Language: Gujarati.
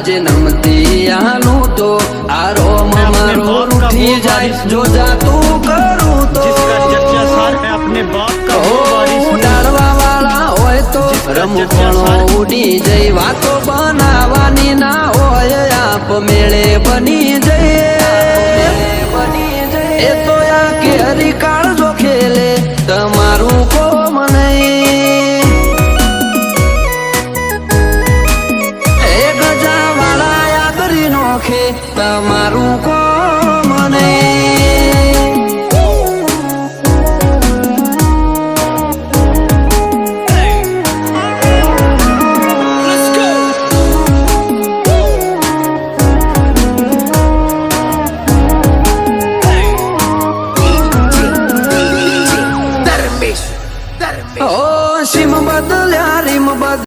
આજે નમતી આનું તો આ રોમ મારો રૂઠી જાય જો જાતું કરું તો ડાળવા વાળા હોય તો રમખણો ઉડી જઈ વાતો બનાવવાની ના હોય આપ મેળે બની જઈએ એ તો આ કે હરિકા